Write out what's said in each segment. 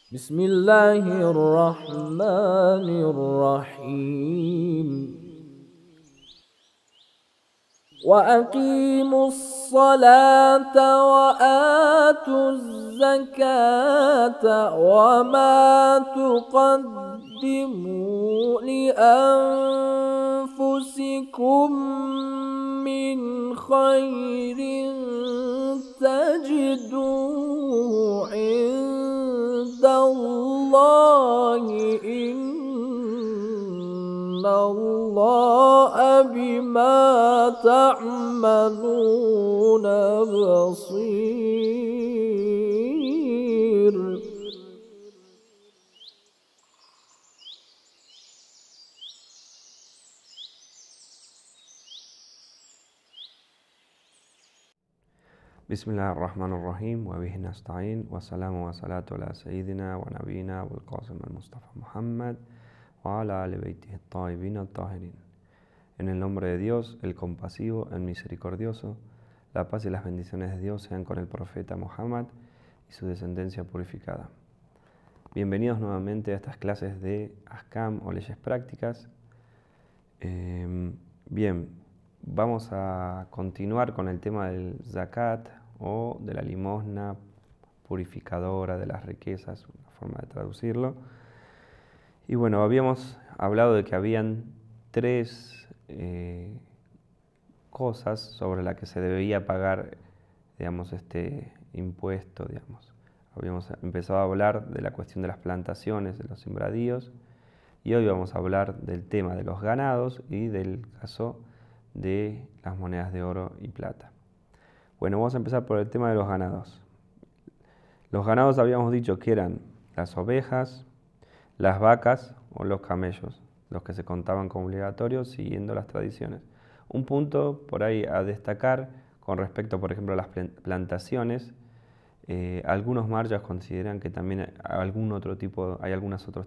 بسم الله الرحمن الرحيم وأقيموا الصلاة وآتوا الزكاة وما تقدموا لأنفسكم من خير تجدوه عند الله إن الله بما تعملون بصير. بسم الله الرحمن الرحيم وبه نستعين والسلام والصلاة على سيدنا ونبينا والقاسم المصطفى محمد وعلى آل بيته الطيبين الطاهرين. En el nombre de Dios, el compasivo, el misericordioso, la paz y las bendiciones de Dios sean con el profeta Muhammad y su descendencia purificada. Bienvenidos nuevamente a estas clases de Ahkam o leyes prácticas. Bien, vamos a continuar con el tema del zakat o de la limosna purificadora de las riquezas, una forma de traducirlo. Y bueno, habíamos hablado de que habían tres cosas sobre las que se debía pagar, digamos, este impuesto, digamos. Habíamos empezado a hablar de la cuestión de las plantaciones, de los sembradíos, y hoy vamos a hablar del tema de los ganados y del caso de las monedas de oro y plata. Bueno, vamos a empezar por el tema de los ganados. Los ganados habíamos dicho que eran las ovejas, las vacas o los camellos, los que se contaban como obligatorios siguiendo las tradiciones. Un punto por ahí a destacar con respecto, por ejemplo, a las plantaciones. Algunos marjas consideran que también hay algunos otros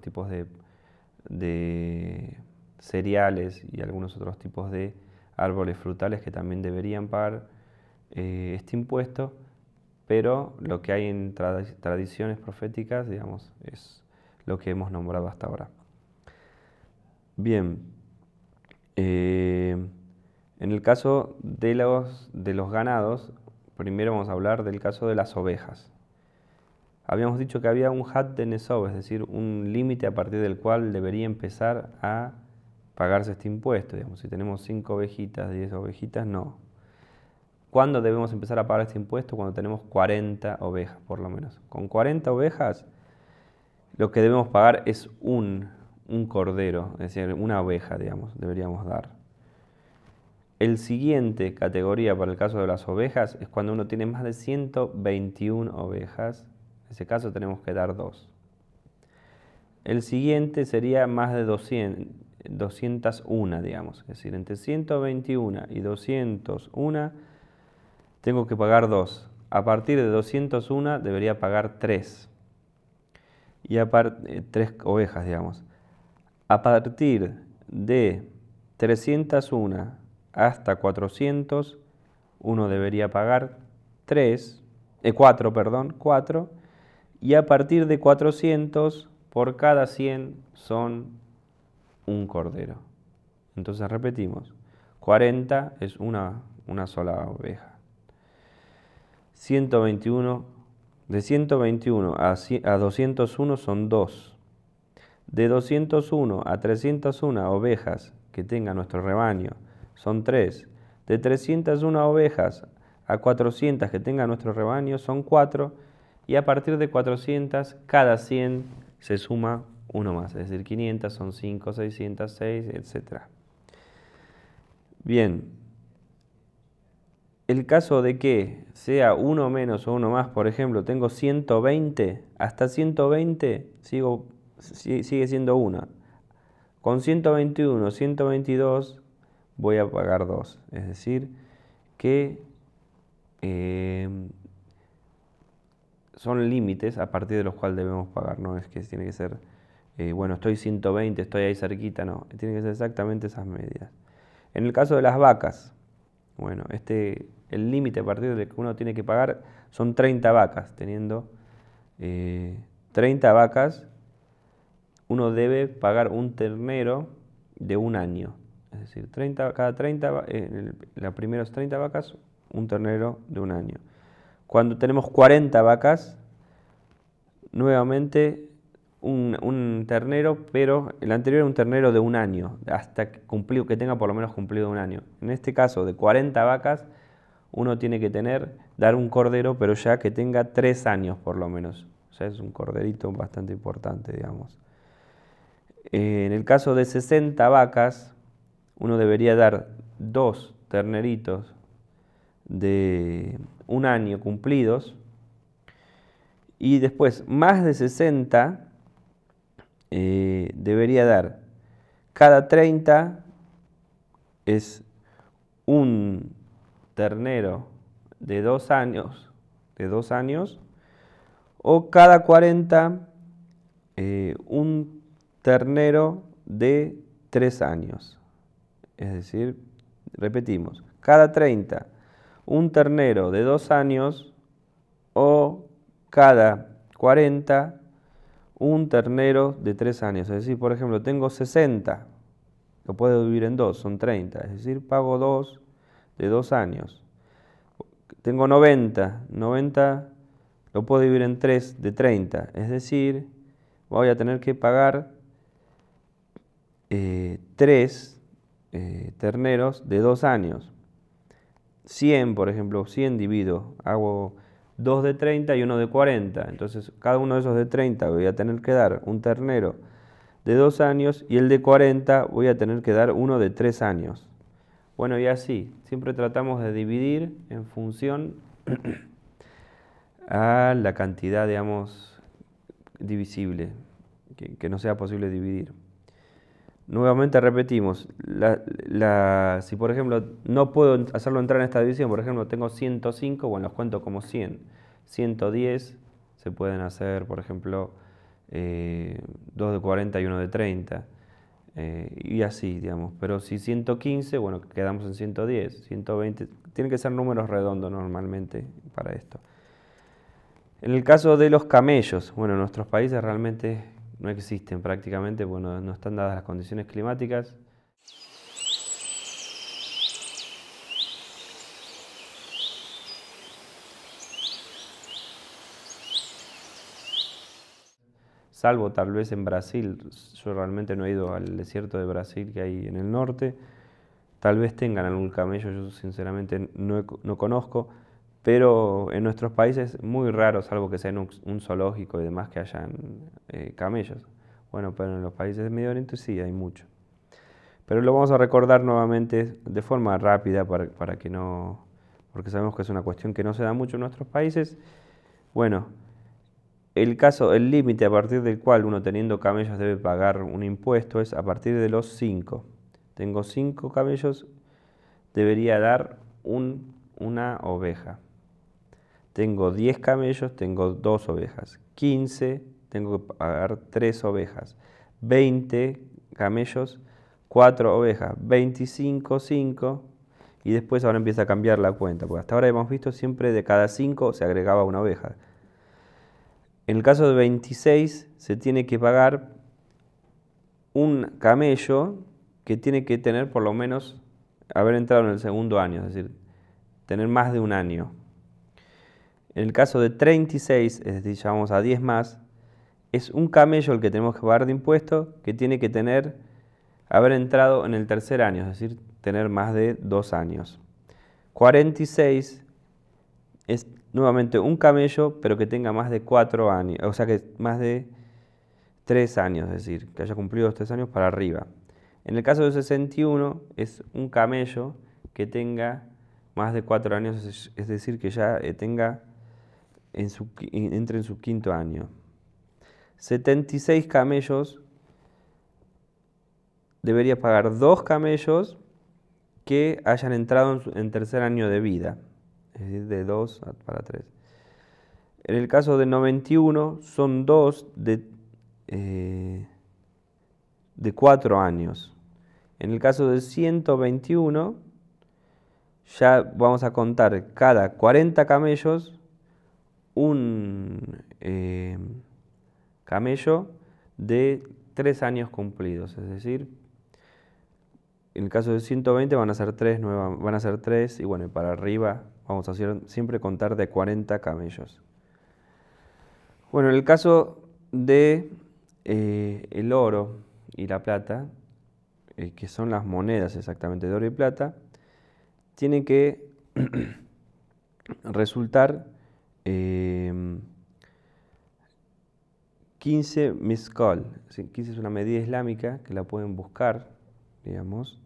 tipos de cereales y algunos otros tipos de árboles frutales que también deberían pagar este impuesto, pero lo que hay en tradiciones proféticas, digamos, es lo que hemos nombrado hasta ahora. Bien, en el caso de los ganados, primero vamos a hablar del caso de las ovejas. Habíamos dicho que había un had de nesob, es decir, un límite a partir del cual debería empezar a pagarse este impuesto. Digamos, si tenemos 5 ovejitas, 10 ovejitas, no. ¿Cuándo debemos empezar a pagar este impuesto? Cuando tenemos 40 ovejas, por lo menos. Con 40 ovejas, lo que debemos pagar es un cordero, es decir, una oveja, digamos, deberíamos dar. El siguiente categoría para el caso de las ovejas es cuando uno tiene más de 121 ovejas. En ese caso tenemos que dar 2. El siguiente sería más de 201, digamos. Es decir, entre 121 y 201 tengo que pagar 2. A partir de 201 debería pagar 3. Y 3 ovejas, digamos. A partir de 301 hasta 400, uno debería pagar 4. Y a partir de 400, por cada 100 son un cordero. Entonces repetimos, 40 es una sola oveja. 121, de 121 a 201 son 2. De 201 a 301 ovejas que tenga nuestro rebaño son 3. De 301 ovejas a 400 que tenga nuestro rebaño son 4. Y a partir de 400, cada 100 se suma uno más. Es decir, 500 son 5, 606, etc. Bien. El caso de que sea uno menos o uno más, por ejemplo, tengo 120, hasta 120 sigue siendo 1. Con 121, 122 voy a pagar 2. Es decir, que son límites a partir de los cuales debemos pagar. No es que tiene que ser, bueno, estoy 120, estoy ahí cerquita, no. Tiene que ser exactamente esas medidas. En el caso de las vacas, bueno, el límite a partir del que uno tiene que pagar son 30 vacas, teniendo 30 vacas, uno debe pagar un ternero de un año. Es decir, cada 30, las primeras 30 vacas, un ternero de un año. Cuando tenemos 40 vacas, nuevamente un ternero, pero el anterior era un ternero de un año, hasta que tenga por lo menos cumplido un año. En este caso, de 40 vacas, uno tiene que dar un cordero, pero ya que tenga 3 años por lo menos. O sea, es un corderito bastante importante, digamos. En el caso de 60 vacas, uno debería dar 2 terneritos de un año cumplidos. Y después, más de 60, debería dar cada 30 es un ternero de 2 años, o cada 40 un ternero de 3 años. Es decir, repetimos, cada 30 un ternero de 2 años, o cada 40 un ternero de 3 años. Es decir, por ejemplo, tengo 60, lo puedo dividir en 2, son 30. Es decir, pago 2 de 2 años. Tengo 90 lo puedo dividir en 3 de 30. Es decir, voy a tener que pagar 3 terneros de 2 años. 100, por ejemplo, 100 divido, hago 2 de 30 y 1 de 40. Entonces, cada uno de esos de 30 voy a tener que dar un ternero de 2 años, y el de 40 voy a tener que dar uno de 3 años. Bueno, y así, siempre tratamos de dividir en función a la cantidad, digamos, divisible, que no sea posible dividir. Nuevamente repetimos, si por ejemplo no puedo hacerlo entrar en esta división, por ejemplo tengo 105, bueno, los cuento como 100. 110 se pueden hacer, por ejemplo, 2 de 40 y 1 de 30, y así, digamos. Pero si 115, bueno, quedamos en 110, 120, tienen que ser números redondos normalmente para esto. En el caso de los camellos, bueno, en nuestros países realmente no existen prácticamente, bueno, no están dadas las condiciones climáticas. Salvo tal vez en Brasil, yo realmente no he ido al desierto de Brasil que hay en el norte. Tal vez tengan algún camello, yo sinceramente no conozco, pero en nuestros países es muy raro, salvo que sea en un zoológico y demás, que hayan camellos. Bueno, pero en los países de Medio Oriente sí hay mucho. Pero lo vamos a recordar nuevamente de forma rápida para que no, porque sabemos que es una cuestión que no se da mucho en nuestros países. Bueno, el límite a partir del cual uno teniendo camellos debe pagar un impuesto es a partir de los 5. Tengo 5 camellos, debería dar una oveja. Tengo 10 camellos, tengo 2 ovejas. 15, tengo que pagar 3 ovejas. 20 camellos, 4 ovejas. 25, 5. Y después ahora empieza a cambiar la cuenta, porque hasta ahora hemos visto siempre de cada 5 se agregaba una oveja. En el caso de 26 se tiene que pagar un camello que tiene que tener por lo menos haber entrado en el segundo año, es decir, tener más de un año. En el caso de 36, es decir, ya vamos a 10 más, es un camello el que tenemos que pagar de impuesto, que tiene que haber entrado en el tercer año, es decir, tener más de 2 años. 46 es nuevamente un camello, pero que tenga más de 4 años, o sea que más de 3 años, es decir, que haya cumplido los 3 años para arriba. En el caso de 61 es un camello que tenga más de 4 años, es decir, que ya entre en su quinto año. 76 camellos, debería pagar 2 camellos que hayan entrado en tercer año de vida, es decir, de 2 para 3. En el caso de 91 son 2 de 4 años. En el caso de 121 ya vamos a contar cada 40 camellos camello de 3 años cumplidos, es decir, en el caso de 120 van a ser 3, van a ser 3 y bueno, y para arriba vamos a siempre contar de 40 camellos. Bueno, en el caso de el oro y la plata, que son las monedas exactamente de oro y plata, tiene que resultar 15 miskol. 15 es una medida islámica que la pueden buscar, digamos,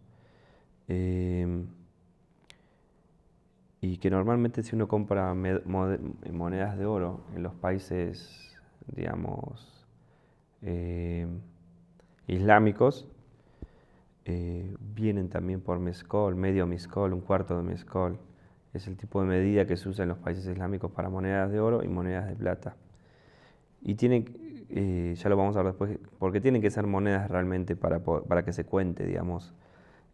y que normalmente si uno compra monedas de oro en los países, digamos, islámicos, vienen también por mezcol, medio mezcol, un cuarto de mezcol. Es el tipo de medida que se usa en los países islámicos para monedas de oro y monedas de plata. Y ya lo vamos a ver después, porque tienen que ser monedas realmente para que se cuente, digamos,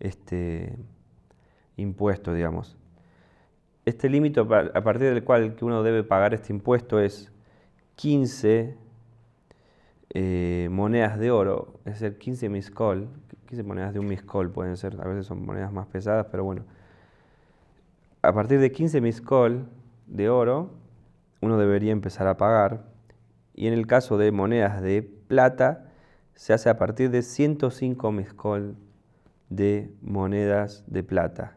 este impuesto, digamos. Este límite a partir del cual que uno debe pagar este impuesto es 15 monedas de oro, es decir, 15 miskol, 15 monedas de un miskol pueden ser, a veces son monedas más pesadas, pero bueno. A partir de 15 miskol de oro, uno debería empezar a pagar. Y en el caso de monedas de plata, se hace a partir de 105 miskol de monedas de plata.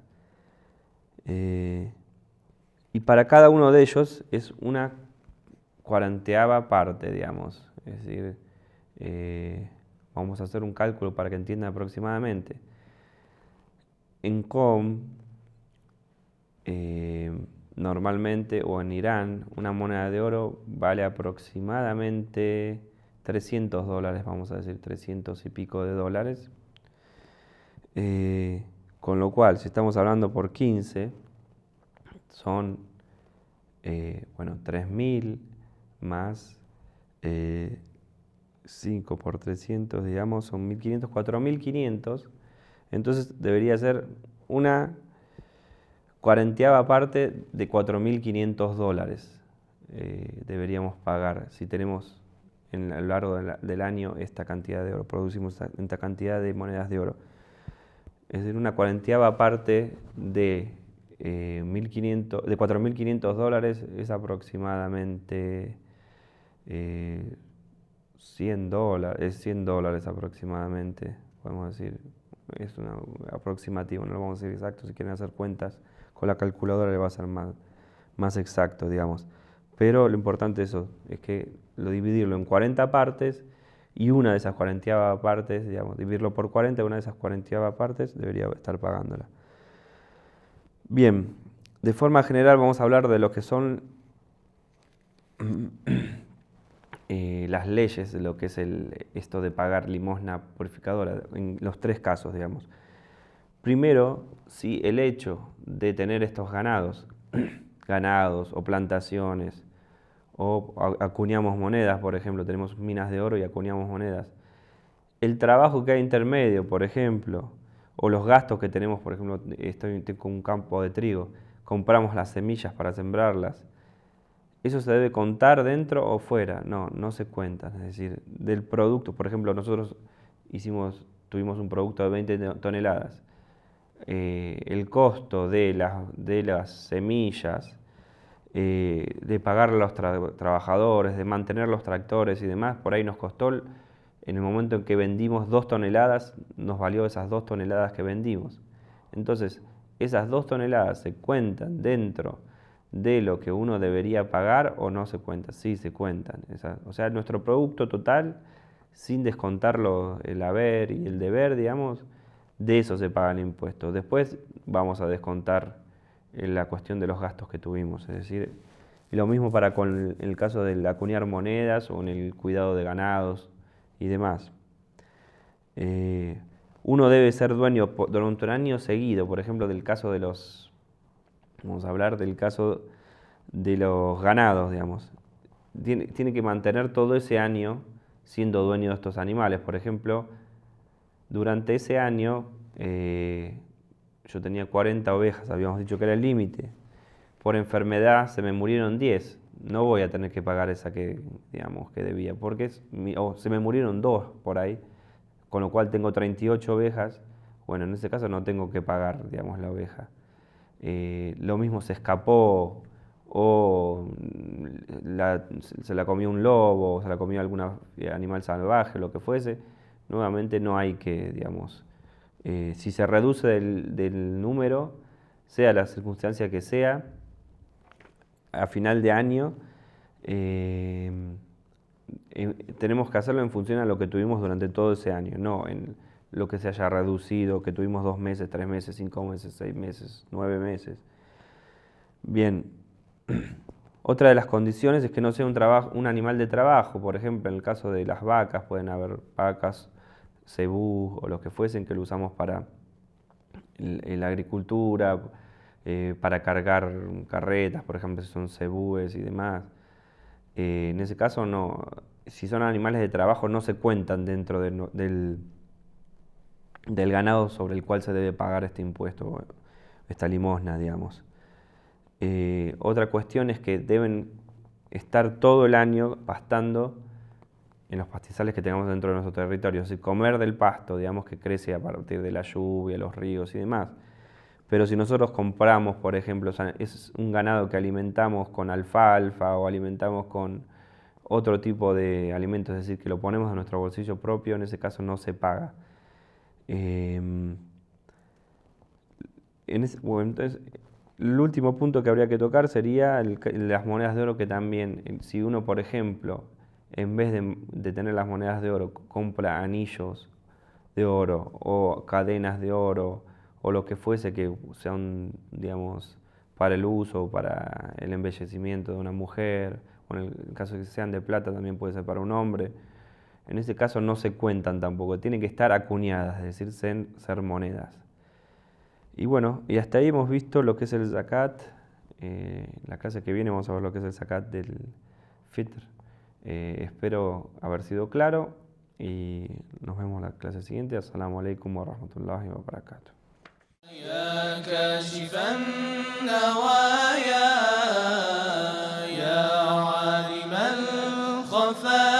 Y para cada uno de ellos es una 40ava parte, digamos. Es decir, vamos a hacer un cálculo para que entiendan aproximadamente. En Qom, normalmente, o en Irán, una moneda de oro vale aproximadamente $300, vamos a decir, 300 y pico de dólares. Con lo cual, si estamos hablando por 15, son, bueno, 3.000 más 5 por 300, digamos, son 1.500, 4.500. Entonces debería ser una 40ava parte de 4.500 dólares. Deberíamos pagar si tenemos a lo largo del año esta cantidad de oro, producimos esta cantidad de monedas de oro. Es decir, una 40ava parte de 4.500 dólares es aproximadamente 100 dólares aproximadamente, podemos decir. Es un aproximativo, no lo vamos a decir exacto. Si quieren hacer cuentas con la calculadora le va a ser más exacto, digamos. Pero lo importante es que dividirlo en 40 partes y una de esas 40ava partes, digamos, dividirlo por 40, una de esas 40ava partes debería estar pagándola. Bien, de forma general vamos a hablar de lo que son las leyes de lo que es esto de pagar limosna purificadora, en los 3 casos, digamos. Primero, si el hecho de tener estos ganados o plantaciones, o acuñamos monedas, por ejemplo, tenemos minas de oro y acuñamos monedas, el trabajo que hay intermedio, por ejemplo, o los gastos que tenemos, por ejemplo, estoy con un campo de trigo, compramos las semillas para sembrarlas, ¿eso se debe contar dentro o fuera? No, no se cuenta. Es decir, del producto, por ejemplo, nosotros tuvimos un producto de 20 toneladas. El costo de las semillas, de pagar a los trabajadores, de mantener los tractores y demás, por ahí nos costó, en el momento en que vendimos 2 toneladas, nos valió esas 2 toneladas que vendimos. Entonces, esas 2 toneladas se cuentan dentro de lo que uno debería pagar o no se cuenta. Sí, se cuentan. O sea, nuestro producto total, sin descontar el haber y el deber, digamos, de eso se paga el impuesto. Después vamos a descontar la cuestión de los gastos que tuvimos. Es decir, y lo mismo con el caso del acuñar monedas o en el cuidado de ganados y demás. Uno debe ser dueño durante un año seguido, por ejemplo, vamos a hablar del caso de los ganados, digamos. Tiene que mantener todo ese año siendo dueño de estos animales. Por ejemplo, durante ese año yo tenía 40 ovejas, habíamos dicho que era el límite. Por enfermedad se me murieron 10. no voy a tener que pagar esa que, digamos, que debía, porque o se me murieron dos por ahí, con lo cual tengo 38 ovejas. Bueno, en ese caso no tengo que pagar, digamos, la oveja. Lo mismo se escapó o se la comió un lobo, o se la comió algún animal salvaje, lo que fuese. Nuevamente no hay que, digamos, si se reduce del número, sea la circunstancia que sea, a final de año, eh, tenemos que hacerlo en función a lo que tuvimos durante todo ese año, no en lo que se haya reducido, que tuvimos 2 meses, 3 meses, 5 meses, 6 meses, 9 meses. Bien, otra de las condiciones es que no sea un animal de trabajo. Por ejemplo, en el caso de las vacas, pueden haber vacas, cebú o lo que fuesen que lo usamos para la agricultura, para cargar carretas, por ejemplo, si son cebúes y demás. En ese caso, no, si son animales de trabajo, no se cuentan dentro del ganado sobre el cual se debe pagar este impuesto, esta limosna, digamos. Otra cuestión es que deben estar todo el año pastando en los pastizales que tengamos dentro de nuestro territorio, es decir, comer del pasto, digamos, que crece a partir de la lluvia, los ríos y demás. Pero si nosotros compramos, por ejemplo, o sea, es un ganado que alimentamos con alfalfa o alimentamos con otro tipo de alimentos, es decir, que lo ponemos en nuestro bolsillo propio, en ese caso no se paga. Bueno, entonces, el último punto que habría que tocar sería las monedas de oro, que también, si uno, por ejemplo, en vez de tener las monedas de oro, compra anillos de oro o cadenas de oro o lo que fuese que sean, digamos, para el uso o para el embellecimiento de una mujer, o en el caso de que sean de plata también puede ser para un hombre. En este caso no se cuentan tampoco, tienen que estar acuñadas, es decir, ser monedas. Y bueno, y hasta ahí hemos visto lo que es el zakat. La clase que viene vamos a ver lo que es el zakat del fitr. Espero haber sido claro y nos vemos la clase siguiente. Assalamu alaikum wa rahmatullahi wa barakatuh. يا كاشف النوايا يا عالم الخفايا